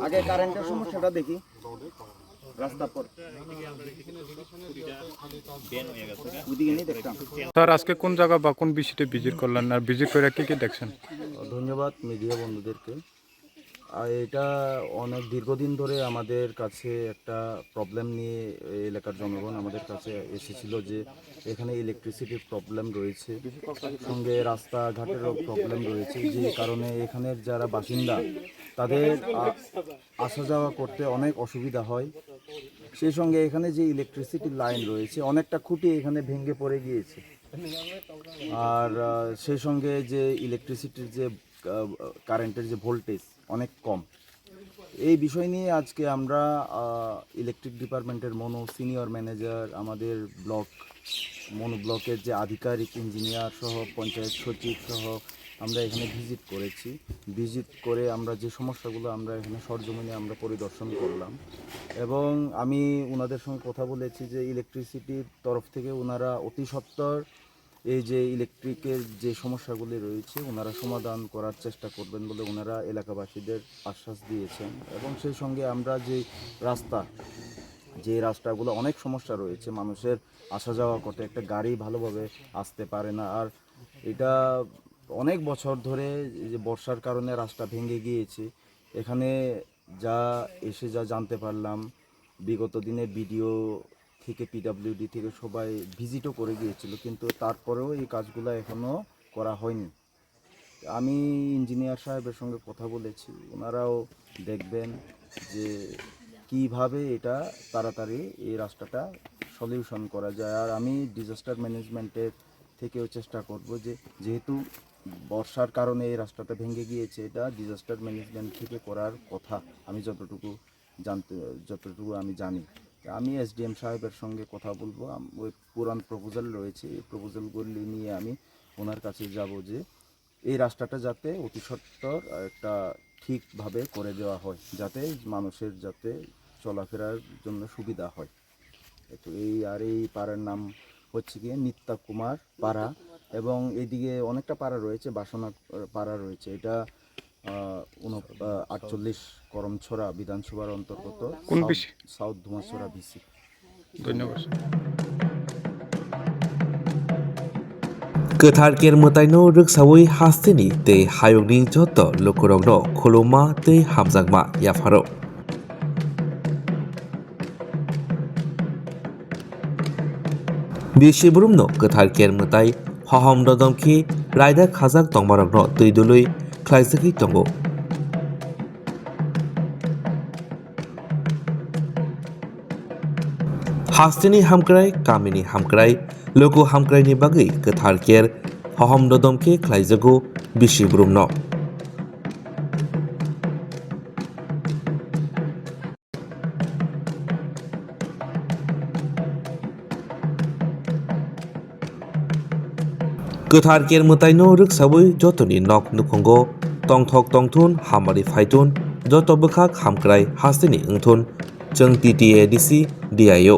আগে কারেন্টের সমস্যাটা দেখি রাস্তা পর ওদিকে নিয়ে দেখতাম। স্যার আজকে কোন জায়গা বা কোন বিষয়টা ভিজিট করলেন আর ভিজিট করে কি কি দেখছেন? ধন্যবাদ মিডিয়া বন্ধুদেরকে। আর এটা অনেক দীর্ঘদিন ধরে আমাদের কাছে একটা প্রবলেম নিয়ে এলাকার জনগণ আমাদের কাছে এসেছিল যে এখানে ইলেকট্রিসিটির প্রবলেম রয়েছে, সঙ্গে রাস্তাঘাটেরও প্রবলেম রয়েছে, যে কারণে এখানের যারা বাসিন্দা তাদের আসা যাওয়া করতে অনেক অসুবিধা হয়। সেই সঙ্গে এখানে যে ইলেকট্রিসিটির লাইন রয়েছে অনেকটা খুঁটি এখানে ভেঙে পড়ে গিয়েছে, আর সেই সঙ্গে যে ইলেকট্রিসিটির যে কারেন্টের যে ভোল্টেজ অনেক কম। এই বিষয় নিয়ে আজকে আমরা ইলেকট্রিক ডিপার্টমেন্টের সিনিয়র ম্যানেজার, আমাদের ব্লকের যে আধিকারিক, ইঞ্জিনিয়ার সহ পঞ্চায়েত সচিব সহ আমরা এখানে ভিজিট করেছি। ভিজিট করে আমরা যে সমস্যাগুলো আমরা এখানে সরজমিনে আমরা পরিদর্শন করলাম, এবং আমি ওনাদের সঙ্গে কথা বলেছি যে ইলেকট্রিসিটির তরফ থেকে ওনারা অতি সত্বর এই যে ইলেকট্রিকের যে সমস্যাগুলি রয়েছে ওনারা সমাধান করার চেষ্টা করবেন বলে ওনারা এলাকাবাসীদের আশ্বাস দিয়েছেন। এবং সেই সঙ্গে আমরা যে রাস্তাগুলো অনেক সমস্যা রয়েছে, মানুষের আসা যাওয়া করতে একটা গাড়ি ভালোভাবে আসতে পারে না, আর এটা অনেক বছর ধরে যে বর্ষার কারণে রাস্তা ভেঙে গিয়েছে। এখানে যা জানতে পারলাম, বিগত দিনে বিডিও থেকে পিডাব্লিউডি থেকে সবাই ভিজিটও করে গিয়েছিল, কিন্তু তারপরেও এই কাজগুলো এখনও করা হয়নি। আমি ইঞ্জিনিয়ার সাহেবের সঙ্গে কথা বলেছি, ওনারাও দেখবেন যে কিভাবে এটা তাড়াতাড়ি এই রাস্তাটা সলিউশন করা যায়। আর আমি ডিজাস্টার ম্যানেজমেন্টের থেকেও চেষ্টা করব যে যেহেতু বর্ষার কারণে এই রাস্তাটা ভেঙে গিয়েছে, এটা ডিজাস্টার ম্যানেজমেন্ট থেকে করার কথা আমি যতটুকু আমি জানি। আমি এসডিএম সাহেবের সঙ্গে কথা বলবো, ওই পুরান প্রপোজাল রয়েছে, এই প্রপোজালগুলি নিয়ে আমি ওনার কাছে যাব যে এই রাস্তাটা যাতে অতি সত্বর একটা ঠিকভাবে করে দেওয়া হয়, যাতে মানুষের যাতে চলাফেরার জন্য সুবিধা হয়। তো এই পাড়ার নাম হচ্ছে গিয়ে নিত্যা কুমার পাড়া, এবং এইদিকে অনেকটা পাড়া রয়েছে, বাসনা পাড়া রয়েছে। এটা 48 করমছড়া বিধানসভার অন্তর্গত সাউথ ধুমাছড়া ভিসি। ধন্যবাদ। गोथार केरमताइनो रोगसावै हास्तेनि तै हायगनि जत लोकरंनो खुलुमा तै हामजागमा याफारो बिसिबुरुमनो गोथार केरमताइ हहम ददमखि रायदा खाजाक तंमारंनो तैदुलै ख्लाइजाखि तंगो हास्तेनि हामक्राय कामिनि हामक्राय लोगो हामक्रायनि बागै गोथार केर हहम ददमखि ख्लाइजागो बिसिबुरुमनो गोथार केरमताइनो रोगसावै जतनि नक नुखंगो तंथक तंथुन हामारि फाइथुन जत बखाक हामक्राय हास्तेनि ओंथुन जों टिटिएडिसि डिआइओ